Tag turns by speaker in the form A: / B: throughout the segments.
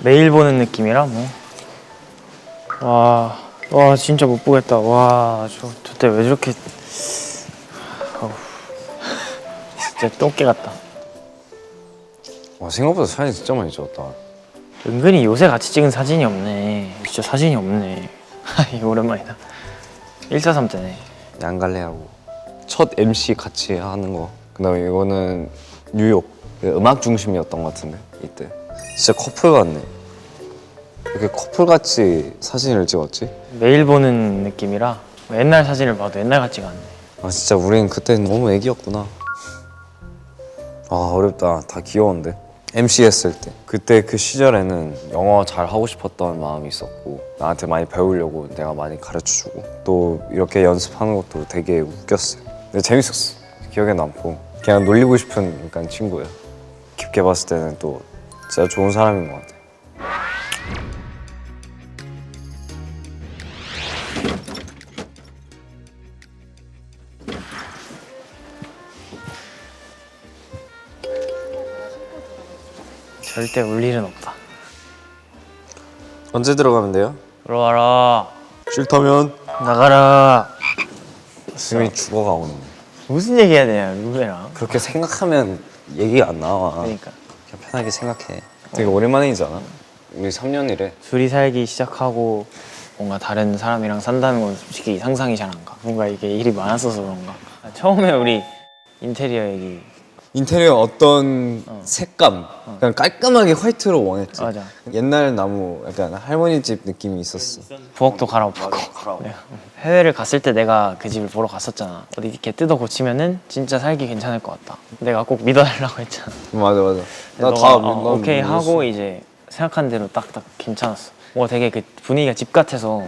A: 매일 보는 느낌이라 뭐. 와 진짜 못 보겠다. 와 저때 왜 저렇게 진짜 똥개 같다.
B: 와 생각보다 사진 진짜 많이 찍었다.
A: 은근히 요새 같이 찍은 사진이 없네. 진짜 사진이 없네. 이거 오랜만이다. 143 때네.
B: 양갈래하고 첫 MC 같이 하는 거. 그다음에 이거는 뉴욕 음악 중심이었던 것 같은데 이때 진짜 커플 같네. 이렇게 커플같이 사진을 찍었지?
A: 매일 보는 느낌이라 옛날 사진을 봐도 옛날 같지가 않네.
B: 아 진짜 우린 그때 너무 애기였구나. 아 어렵다. 다 귀여운데 MC 했을 때 그때 그 시절에는 영어 잘 하고 싶었던 마음이 있었고 나한테 많이 배우려고 내가 많이 가르쳐주고 또 이렇게 연습하는 것도 되게 웃겼어요. 근데 재밌었어. 기억에 남고 그냥 놀리고 싶은 약간 친구예요. 깊게 봤을 때는 또 진짜 좋은 사람인 것 같아.
A: 절대 울 일은 없다.
B: 언제 들어가면 돼요?
A: 들어와라.
B: 싫다면
A: 나가라.
B: 수미 죽어가 오는.
A: 무슨 얘기 해야 되냐 루베랑.
B: 그렇게 생각하면 얘기가 안 나와.
A: 그러니까
B: 그냥 편하게 생각해. 되게 오랜만이잖아. 우리 3년이래.
A: 둘이 살기 시작하고 뭔가 다른 사람이랑 산다는 건 솔직히 상상이 잘 안 가. 뭔가 이게 일이 많았어서 그런가. 처음에 우리 인테리어 얘기.
B: 인테리어 어떤 색감 그냥 깔끔하게 화이트로 원했지.
A: 맞아.
B: 옛날 나무 약간 할머니 집 느낌이 있었어.
A: 부엌도 갈아엎고. 네. 해외를 갔을 때 내가 그 집을 보러 갔었잖아. 어디 이렇게 뜯어 고치면은 진짜 살기 괜찮을 것 같다. 내가 꼭 믿어달라고 했잖아.
B: 맞아. 나
A: 너가,
B: 다
A: 오케이 하고 이제 생각한 대로 딱딱 괜찮았어. 뭔가 되게 그 분위기가 집 같아서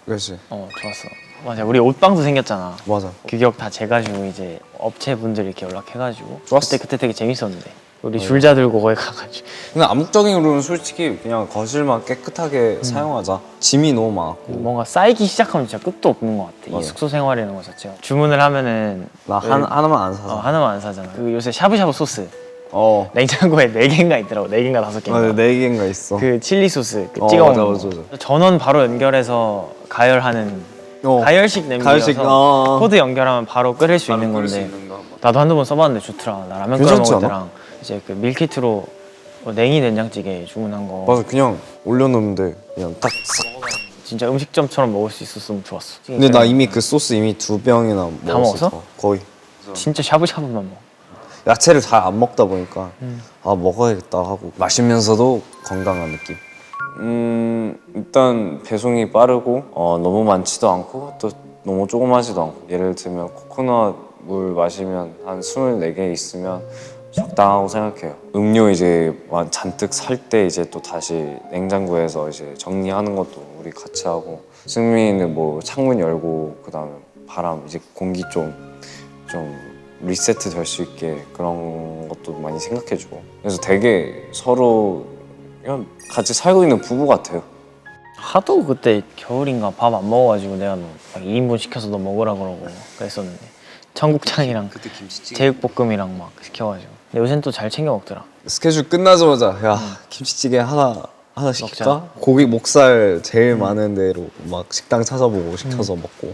B: 그렇지.
A: 좋았어. 맞아. 우리 옷방도 생겼잖아.
B: 맞아.
A: 규격 다 재가지고 이제 업체분들 이렇게 연락해가지고
B: 좋았어.
A: 그때 되게 재밌었는데 우리 줄자 들고 거기 가가지고
B: 근데 암묵적으로는 솔직히 그냥 거실만 깨끗하게 사용하자. 짐이 너무 많았고.
A: 뭔가 쌓이기 시작하면 진짜 끝도 없는 것 같아. 이
B: 맞아.
A: 숙소 생활이라는 거 자체가. 주문을 하면은
B: 나 하나만 안 사자.
A: 하나만 안 사잖아. 그 요새 샤브샤브 소스 냉장고에 4개인가 있더라고. 4개인가 5개인가.
B: 맞아 4개인가 있어.
A: 그 칠리 소스 찍어
B: 맞아,
A: 먹는
B: 맞아,
A: 거.
B: 맞아.
A: 전원 바로 연결해서 가열하는 가열식
B: 가열식,
A: 냄비여서 코드 연결하면 바로 끓일 수 있는 건데 나도 한두 번 써봤는데 좋더라. 나 라면 끓여 먹을 때랑 이제 그 밀키트로 냉이 된장찌개 주문한 거
B: 맞아 그냥 올려놓으면 그냥 딱 싹.
A: 진짜 음식점처럼 먹을 수 있었으면 좋았어.
B: 근데 나 이미 그 소스 이미 2병이나
A: 다
B: 먹었어.
A: 먹었어?
B: 거의.
A: 진짜 샤브샤브만 먹어.
B: 야채를 잘 안 먹다 보니까 아 먹어야겠다 하고 마시면서도 건강한 느낌. 일단 배송이 빠르고 너무 많지도 않고 또 너무 조그마지도 않고 예를 들면 코코넛 물 마시면 한 24개 있으면 적당하고 생각해요. 음료 이제 잔뜩 살 때 이제 또 다시 냉장고에서 이제 정리하는 것도 우리 같이 하고 승민이는 뭐 창문 열고 그다음에 바람 이제 공기 좀 리세트 될 수 있게 그런 것도 많이 생각해주고 그래서 되게 서로 그냥 같이 살고 있는 부부 같아요.
A: 하도 그때 겨울인가 밥 안 먹어가지고 내가 막 2인분 시켜서 너 먹으라 그러고 그랬었는데 청국장이랑 제육볶음이랑 막 시켜가지고 근데 요새는 또 잘 챙겨 먹더라.
B: 스케줄 끝나자마자 야 김치찌개 하나 시킬까?
A: 먹자.
B: 고기 목살 제일 많은 데로 막 식당 찾아보고 시켜서 먹고.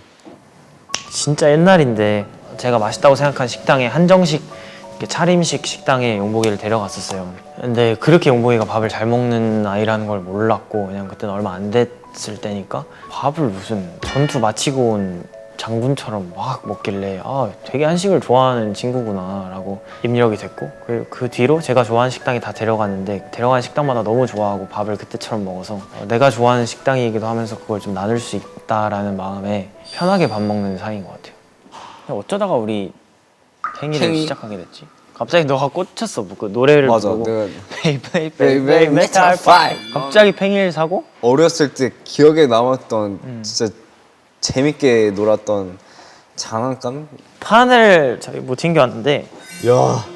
A: 진짜 옛날인데 제가 맛있다고 생각한 식당에 한정식 이렇게 차림식 식당에 용복이를 데려갔었어요. 근데 그렇게 용복이가 밥을 잘 먹는 아이라는 걸 몰랐고 그냥 그때는 얼마 안 됐을 때니까 밥을 무슨 전투 마치고 온 장군처럼 막 먹길래 아 되게 한식을 좋아하는 친구구나 라고 입력이 됐고 그 뒤로 제가 좋아하는 식당에 다 데려갔는데 데려간 식당마다 너무 좋아하고 밥을 그때처럼 먹어서 내가 좋아하는 식당이기도 하면서 그걸 좀 나눌 수 있다라는 마음에 편하게 밥 먹는 사이인 것 같아요. 어쩌다가 우리 행위를 시작하게 됐지? 갑자기 너가 꽂혔어. 그 노래를
B: 맞아,
A: 부르고
B: 내가
A: 베이베이 메탈 파이브 갑자기 팽이를 사고
B: 어렸을 때 기억에 남았던 진짜 재밌게 놀았던 장난감?
A: 판을 저희 못 챙겨왔는데
B: 야,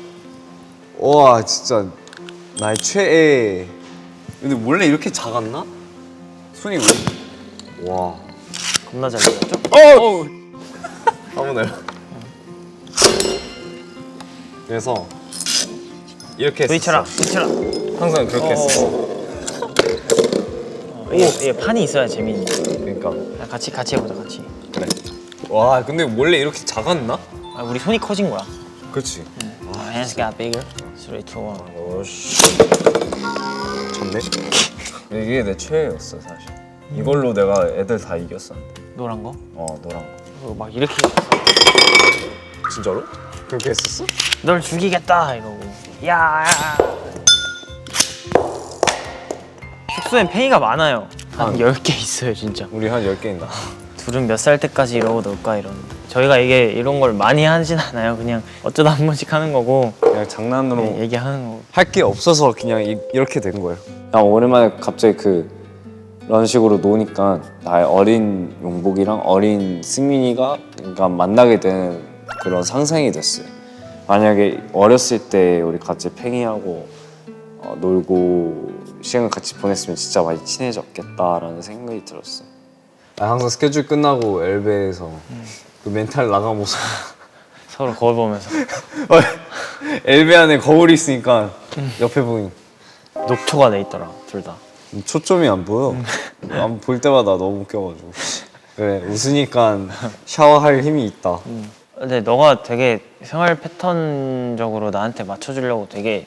B: 와 진짜 나의 최애. 근데 원래 이렇게 작았나? 손이 왜? 와.
A: 겁나 잘 먹었죠?
B: 아무나. 그래서 이렇게
A: 부딪혀라
B: 했었어.
A: 부딪혀라
B: 항상 그렇게 했었어.
A: 이게 판이 있어야 재밌는.
B: 그러니까.
A: 같이 해보자 같이.
B: 그래. 와 근데 원래 이렇게 작았나?
A: 아, 우리 손이 커진 거야.
B: 그렇지.
A: Hands got bigger. 3, 2, 1.
B: 오씨. 좋네. 이게 내 최애였어 사실. 이걸로 내가 애들 다 이겼었는데.
A: 노란 거?
B: 노란 거.
A: 막 이렇게
B: 진짜로? 그렇게 했었어?
A: 널 죽이겠다 이러고. 야. 숙소엔 팽이가 많아요. 한 10개 있어요 진짜.
B: 우리 한 10개 있나?
A: 둘은 몇 살 때까지 이러고 놀까 이러는데 저희가 이게 이런 걸 많이 하진 않아요. 그냥 어쩌다 한 번씩 하는 거고
B: 그냥 장난으로
A: 얘기하는 거고.
B: 할 게 없어서 그냥 이렇게 된 거예요. 오랜만에 갑자기 그런 식으로 노니까 나의 어린 용복이랑 어린 승민이가 그러니까 만나게 되는 그런 상상이 됐어요. 만약에 어렸을 때 우리 같이 팽이하고 놀고 시간을 같이 보냈으면 진짜 많이 친해졌겠다라는 생각이 들었어. 항상 스케줄 끝나고 엘베에서 그 멘탈 나간 모습.
A: 서로 거울 보면서
B: 엘베 안에 거울이 있으니까 옆에 보니
A: 녹초가 돼 있더라 둘 다.
B: 초점이 안 보여. 볼 때마다 너무 웃겨가지고. 그래 웃으니까 샤워할 힘이 있다.
A: 근데 너가 되게 생활 패턴적으로 나한테 맞춰주려고 되게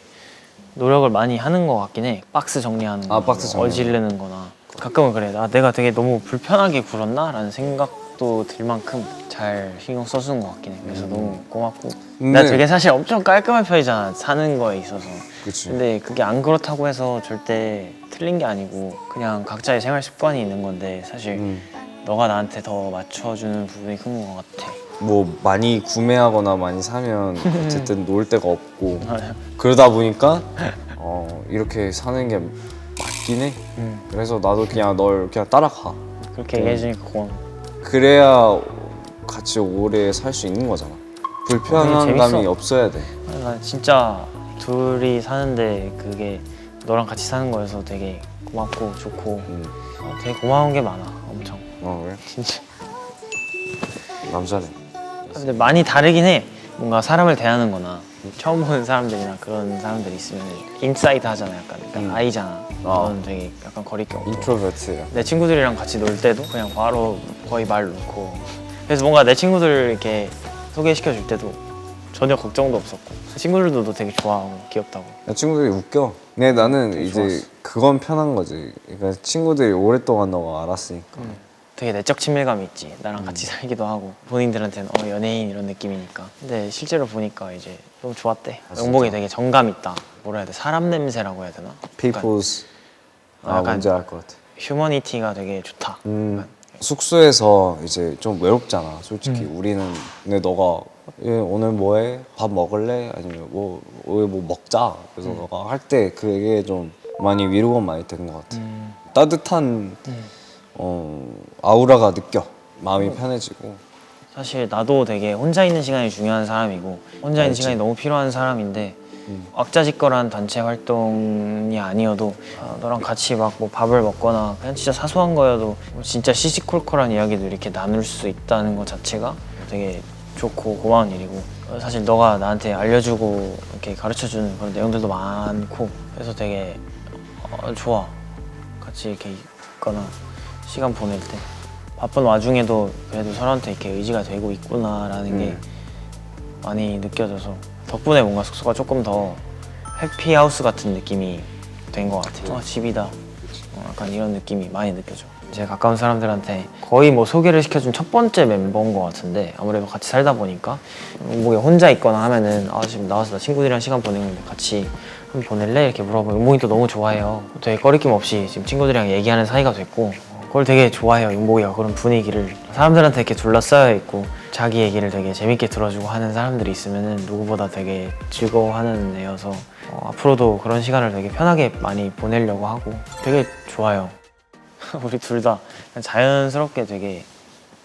A: 노력을 많이 하는 것 같긴 해. 박스 정리하는 거,
B: 박스 정리.
A: 어지르는 거나. 가끔은 그래. 내가 되게 너무 불편하게 굴었나? 라는 생각도 들 만큼 잘 신경 써주는 것 같긴 해. 그래서 너무 고맙고. 나 되게 사실 엄청 깔끔한 편이잖아, 사는 거에 있어서.
B: 그치.
A: 근데 그게 안 그렇다고 해서 절대 틀린 게 아니고 그냥 각자의 생활 습관이 있는 건데 사실 너가 나한테 더 맞춰주는 부분이 큰 것 같아.
B: 뭐 많이 구매하거나 많이 사면 어쨌든 놀 데가 없고 그러다 보니까 이렇게 사는 게 맞긴 해. 그래서 나도 그냥 널 그냥 따라가.
A: 그렇게 얘기해주니까 고마워.
B: 그래야 같이 오래 살 수 있는 거잖아. 불편한
A: 재밌어.
B: 감이 없어야 돼.
A: 나 진짜 둘이 사는데 그게 너랑 같이 사는 거여서 되게 고맙고 좋고 되게 고마운 게 많아 엄청.
B: 그래?
A: 진짜.
B: 남자네.
A: 근데 많이 다르긴 해. 뭔가 사람을 대하는 거나 처음 보는 사람들이나 그런 사람들이 있으면 인사이드 하잖아 약간. 그러니까 아이잖아. 너는 되게 약간 거리낌 없고.
B: 인트로버트야.
A: 내 친구들이랑 같이 놀 때도 그냥 바로 거의 말 놓고. 그래서 뭔가 내 친구들 이렇게 소개시켜 줄 때도 전혀 걱정도 없었고 친구들도 너 되게 좋아하고 귀엽다고.
B: 내 친구들이 웃겨. 근데 나는 이제
A: 좋았어.
B: 그건 편한 거지. 그러니까 친구들이 오랫동안 너가 알았으니까.
A: 되게 내적 친밀감이 있지. 나랑 같이 살기도 하고 본인들한테는 연예인 이런 느낌이니까. 근데 실제로 보니까 이제 너무 좋았대. 영복이 되게 정감 있다. 뭐라 해야 돼? 사람 냄새라고 해야 되나?
B: People's
A: 약간
B: 뭔지 알 것 같아.
A: 휴머니티가 되게 좋다.
B: 숙소에서 이제 좀 외롭잖아 솔직히. 우리는 근데 너가 오늘 뭐해? 밥 먹을래? 아니면 뭐 먹자. 그래서 너가 할 때 그게 좀 많이 위로가 많이 된 것 같아. 따뜻한 아우라가 느껴. 마음이 편해지고.
A: 사실 나도 되게 혼자 있는 시간이 중요한 사람이고 혼자 있는 시간이 너무 필요한 사람인데 왁자지껄한 단체 활동이 아니어도 너랑 같이 막 뭐 밥을 먹거나 그냥 진짜 사소한 거여도 진짜 시시콜콜한 이야기도 이렇게 나눌 수 있다는 것 자체가 되게 좋고 고마운 일이고 사실 너가 나한테 알려주고 이렇게 가르쳐주는 그런 내용들도 많고 그래서 되게 좋아. 같이 이렇게 있거나 시간 보낼 때 바쁜 와중에도 그래도 서로한테 이렇게 의지가 되고 있구나라는 게 많이 느껴져서 덕분에 뭔가 숙소가 조금 더 해피하우스 같은 느낌이 된 것 같아요. 집이다. 약간 이런 느낌이 많이 느껴져. 제 가까운 사람들한테 거의 뭐 소개를 시켜준 첫 번째 멤버인 것 같은데 아무래도 같이 살다 보니까 용복이 혼자 있거나 하면은 지금 나와서 나 친구들이랑 시간 보내는데 같이 한번 보낼래? 이렇게 물어보면 용복이 또 너무 좋아해요. 되게 꺼리낌 없이 지금 친구들이랑 얘기하는 사이가 됐고 그걸 되게 좋아해요. 용복이가 그런 분위기를 사람들한테 이렇게 둘러싸여 있고 자기 얘기를 되게 재밌게 들어주고 하는 사람들이 있으면은 누구보다 되게 즐거워하는 애여서 앞으로도 그런 시간을 되게 편하게 많이 보내려고 하고 되게 좋아요. 우리 둘 다 자연스럽게 되게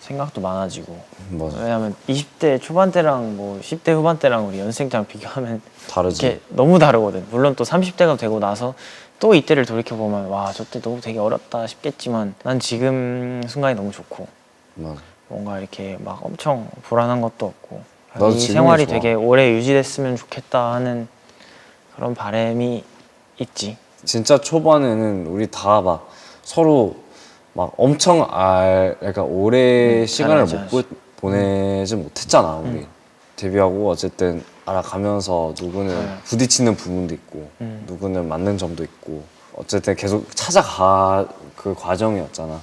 A: 생각도 많아지고.
B: 맞아.
A: 왜냐면 20대 초반 때랑 뭐 10대 후반 때랑 우리 연습생장 비교하면
B: 다르지.
A: 이렇게 너무 다르거든. 물론 또 30대가 되고 나서 또 이때를 돌이켜보면 와 저 때 너무 되게 어렸다 싶겠지만 난 지금 순간이 너무 좋고
B: 맞아.
A: 뭔가 이렇게 막 엄청 불안한 것도 없고
B: 나도
A: 이
B: 지금이
A: 생활이
B: 좋아.
A: 되게 오래 유지됐으면 좋겠다 하는 그런 바람이 있지.
B: 진짜 초반에는 우리 다 막 서로 막 엄청 그러니까 오래 시간을
A: 알지,
B: 못 보내지 못했잖아 우리. 데뷔하고 어쨌든 알아가면서 누구는 부딪히는 부분도 있고 누구는 맞는 점도 있고 어쨌든 계속 찾아가 그 과정이었잖아.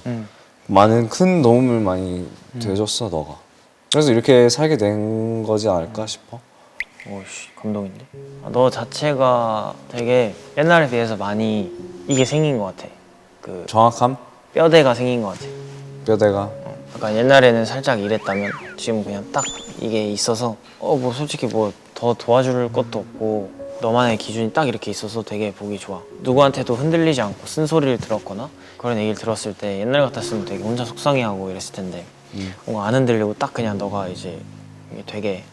B: 많은 큰 도움을 많이 돼줬어 너가. 그래서 이렇게 살게 된 거지 않을까 싶어.
A: 오씨 감동인데. 너 자체가 되게 옛날에 비해서 많이 이게 생긴 것 같아. 그
B: 정확함?
A: 뼈대가 생긴 것 같아.
B: 뼈대가.
A: 약간 옛날에는 살짝 이랬다면 지금 그냥 딱 이게 있어서 뭐 솔직히 뭐 더 도와줄 것도 없고 너만의 기준이 딱 이렇게 있어서 되게 보기 좋아. 누구한테도 흔들리지 않고 쓴소리를 들었거나 그런 얘기를 들었을 때 옛날 같았으면 되게 혼자 속상해하고 이랬을 텐데 뭔가 안 흔들리고 딱 그냥 너가 이제 이게 되게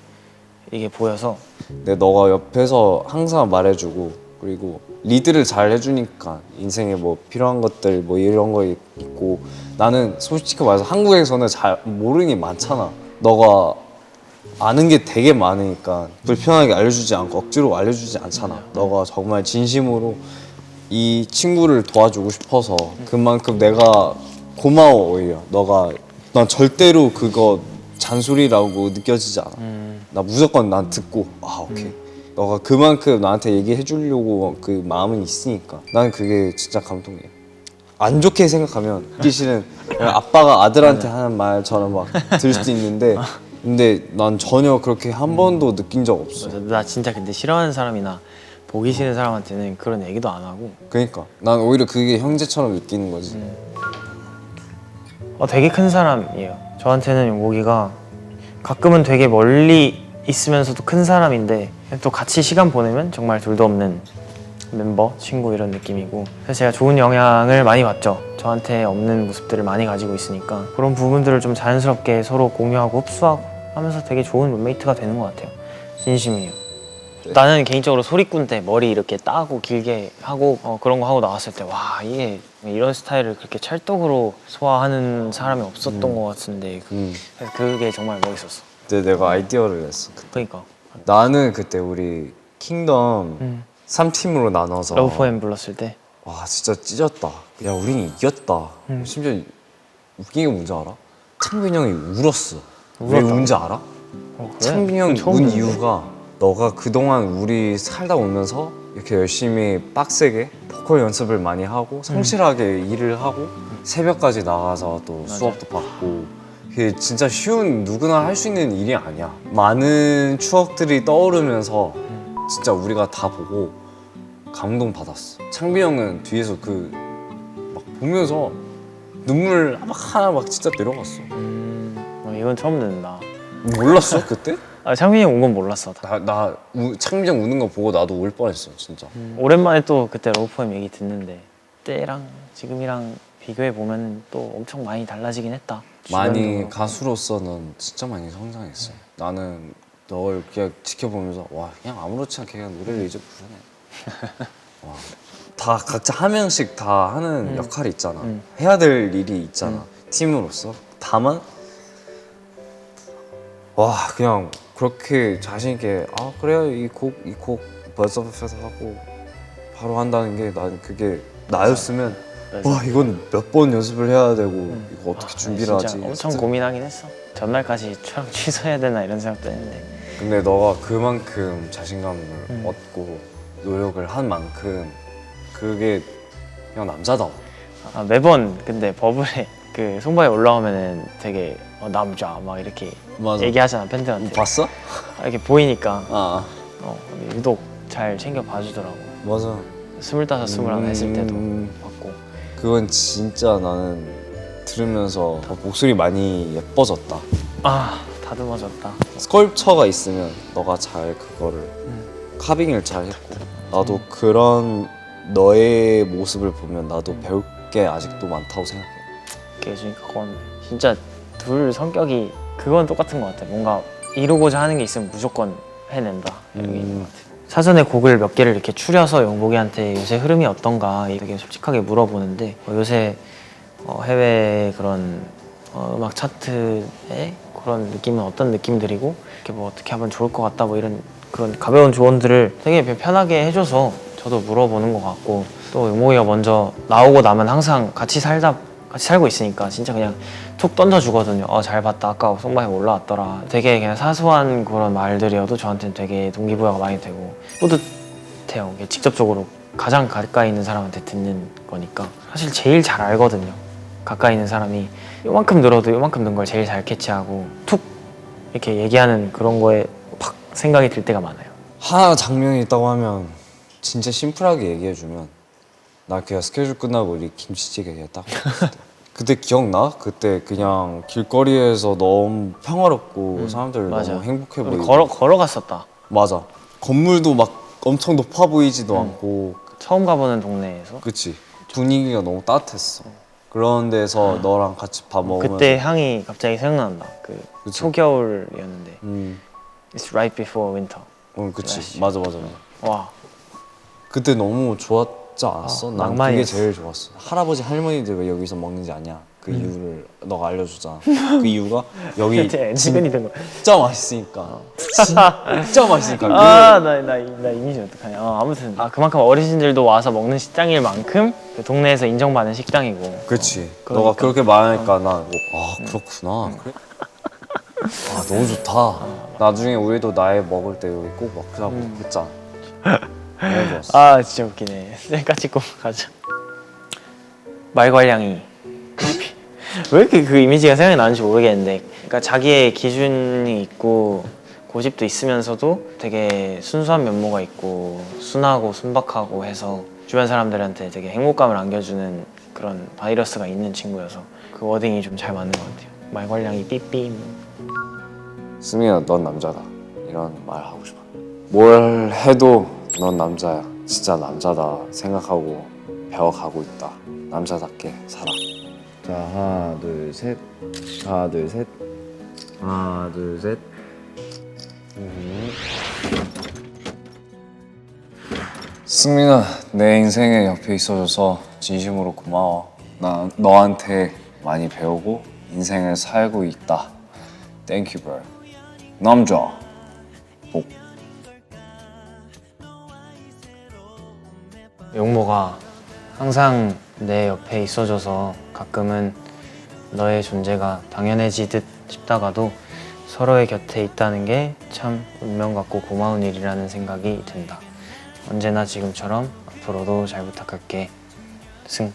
A: 이게 보여서.
B: 근데 너가 옆에서 항상 말해주고 그리고 리드를 잘 해주니까 인생에 뭐 필요한 것들 뭐 이런 거 있고 나는 솔직히 말해서 한국에서는 잘 모르는 게 많잖아. 너가 아는 게 되게 많으니까 불편하게 알려주지 않고 억지로 알려주지 않잖아. 너가 정말 진심으로 이 친구를 도와주고 싶어서 그만큼 내가 고마워 오히려. 난 절대로 그거 잔소리라고 느껴지지 않아. 나 무조건 난 듣고 오케이. 너가 그만큼 나한테 얘기해 주려고 그 마음은 있으니까 난 그게 진짜 감동이야. 안 좋게 생각하면 듣기 싫은 아빠가 아들한테 하는 말처럼 막 들을 수도 있는데 근데 난 전혀 그렇게 한 번도 느낀 적 없어.
A: 나 진짜 근데 싫어하는 사람이나 보기 싫은 사람한테는 그런 얘기도 안 하고.
B: 그러니까 난 오히려 그게 형제처럼 느끼는 거지.
A: 되게 큰 사람이에요. 저한테는 용복이가 가끔은 되게 멀리 있으면서도 큰 사람인데 또 같이 시간 보내면 정말 둘도 없는 멤버, 친구 이런 느낌이고 그래서 제가 좋은 영향을 많이 받죠. 저한테 없는 모습들을 많이 가지고 있으니까 그런 부분들을 좀 자연스럽게 서로 공유하고 흡수하고 하면서 되게 좋은 룸메이트가 되는 것 같아요. 진심이에요. 나는 개인적으로 소리꾼 때 머리 이렇게 따고 길게 하고 그런 거 하고 나왔을 때 와 이게 이런 스타일을 그렇게 찰떡으로 소화하는 사람이 없었던 것 같은데 그래서 그게 정말 멋있었어.
B: 그때 내가 아이디어를 냈어.
A: 그러니까
B: 나는 그때 우리 킹덤 3팀으로 나눠서
A: 러브 포엠 불렀을 때
B: 와 진짜 찢었다. 야 우린 이겼다. 심지어 웃긴 게 뭔지 알아? 창빈 형이 울었어. 왜
A: 울었다고?
B: 운지 알아?
A: 그래?
B: 창빈 형이
A: 처음
B: 운
A: 듣는데?
B: 이유가 너가 그동안 우리 살다 오면서 이렇게 열심히 빡세게 보컬 연습을 많이 하고 성실하게 일을 하고 새벽까지 나가서 또 수업도 받고 그게 진짜 쉬운 누구나 할 수 있는 일이 아니야. 많은 추억들이 떠오르면서 진짜 우리가 다 보고 감동 받았어. 창빈 형은 뒤에서 그 막 보면서 눈물 하나 막 진짜 내려갔어.
A: 이건 처음 듣는다.
B: 몰랐어 그때?
A: 창빈이 형 온 건 몰랐어.
B: 창빈 형 우는 거 보고 나도 울 뻔했어 진짜.
A: 오랜만에 또 그때 러브 포엠 얘기 듣는데 그때랑 지금이랑 비교해 보면 또 엄청 많이 달라지긴 했다.
B: 많이
A: 주변도 그렇고.
B: 가수로서는 진짜 많이 성장했어. 나는 널 그냥 지켜보면서 와 그냥 아무렇지 않게 그냥 노래를 이제 부르네. 와, 다 각자 한 명씩 다 하는 역할이 있잖아. 해야 될 일이 있잖아. 팀으로서. 다만 와 그냥 그렇게 자신 있게 그래요 이 곡 버즈업에서 하고 바로 한다는 게 난 그게 나였으면
A: 그래서
B: 와 이건 몇 번 연습을 해야 되고 이거 어떻게 준비를
A: 진짜
B: 하지.
A: 엄청 고민하긴 했어. 전날까지 촬영 취소해야 되나 이런 생각도 했는데
B: 근데 너가 그만큼 자신감을 얻고 노력을 한 만큼 그게 그냥 남자다워.
A: 매번 근데 버블에 그 송바에 올라오면은 되게 남자 막 이렇게
B: 맞아.
A: 얘기하잖아 팬들한테.
B: 봤어?
A: 이렇게 보이니까
B: 아
A: 유독 잘 챙겨 봐주더라고.
B: 맞아.
A: 25, 21 했을 때도 봤고.
B: 그건 진짜 나는 들으면서 목소리 많이 예뻐졌다.
A: 다듬어졌다.
B: 스컬프처가 있으면 너가 잘 그거를 카빙을 잘 했고 나도 그런 너의 모습을 보면 나도 배울 게 아직도 많다고 생각해.
A: 이렇게 해주니까 고맙네. 진짜 둘 성격이 그건 똑같은 것 같아. 뭔가 이루고자 하는 게 있으면 무조건 해낸다 이런 게 있는 것 같아. 사전에 곡을 몇 개를 이렇게 추려서 용복이한테 요새 흐름이 어떤가 되게 솔직하게 물어보는데 요새 해외 그런 음악 차트의 그런 느낌은 어떤 느낌들이고 이렇게 뭐 어떻게 하면 좋을 것 같다 뭐 이런 그런 가벼운 조언들을 되게 편하게 해줘서 저도 물어보는 것 같고 또 용목이가 먼저 나오고 나면 항상 같이 살고 있으니까 진짜 그냥 툭 던져주거든요. 잘 봤다. 아까 송바에 올라왔더라. 되게 그냥 사소한 그런 말들이어도 저한테는 되게 동기부여가 많이 되고 뿌듯해요. 이게 직접적으로 가장 가까이 있는 사람한테 듣는 거니까 사실 제일 잘 알거든요. 가까이 있는 사람이 요만큼 늘어도 요만큼 는 걸 제일 잘 캐치하고 툭 이렇게 얘기하는 그런 거에 팍 생각이 들 때가 많아요.
B: 하나 장면이 있다고 하면 진짜 심플하게 얘기해주면 나 그냥 스케줄 끝나고 우리 김치찌개 그냥 딱 먹었을 때 그때 기억나? 그때 그냥 길거리에서 너무 평화롭고 사람들
A: 맞아.
B: 너무 행복해
A: 우리
B: 보이고
A: 걸어갔었다.
B: 맞아. 건물도 막 엄청 높아 보이지도 않고
A: 처음 가보는 동네에서
B: 그치 분위기가 너무 따뜻했어. 그런 데서 너랑 같이 밥 먹으면서
A: 그때 향이 갑자기 생각난다.
B: 그치.
A: 초겨울이었는데
B: 음,
A: It's right before winter.
B: 그치
A: 날씨.
B: 맞아 맞아 맞아.
A: 와
B: 그때 너무 좋았지 않았어? 난 그게
A: 낭만이었어.
B: 제일 좋았어. 할아버지 할머니들 왜 여기서 먹는지 아냐? 그 이유를 너가 알려주잖아. 그 이유가 여기
A: 엔지근이 된 거야.
B: 진짜 맛있으니까. 진짜 맛있으니까.
A: 나 이미지 어떡하냐. 아무튼 그만큼 어르신들도 와서 먹는 식당일 만큼 그 동네에서 인정받는 식당이고.
B: 그렇지.
A: 그러니까.
B: 너가 그렇게 말하니까 난 그렇구나. 그래? 너무 좋다. 나중에 우리도 나이 먹을 때 여기 꼭 먹자고 했잖아. 너무 좋았어.
A: 진짜 웃기네. 셀카 찍고 가자. 말괄량이 왜 이렇게 그 이미지가 생각이 나는지 모르겠는데 그러니까 자기의 기준이 있고 고집도 있으면서도 되게 순수한 면모가 있고 순하고 순박하고 해서 주변 사람들한테 되게 행복감을 안겨주는 그런 바이러스가 있는 친구여서 그 워딩이 좀 잘 맞는 것 같아요. 말괄량이 삐삐.
B: 수민아, 넌 남자다. 이런 말 하고 싶어. 뭘 해도 넌 남자야. 진짜 남자다 생각하고 배워가고 있다. 남자답게 살아. 자, 하나, 둘, 셋. 하나, 둘, 셋. 하나, 둘, 셋. 승민아, 내 인생에 옆에 있어줘서 진심으로 고마워. 나 너한테 많이 배우고 인생을 살고 있다. Thank you, bro. 남자. 복.
A: 용모가 항상 내 옆에 있어줘서 가끔은 너의 존재가 당연해지듯 싶다가도 서로의 곁에 있다는 게 참 운명 같고 고마운 일이라는 생각이 든다. 언제나 지금처럼 앞으로도 잘 부탁할게. 승.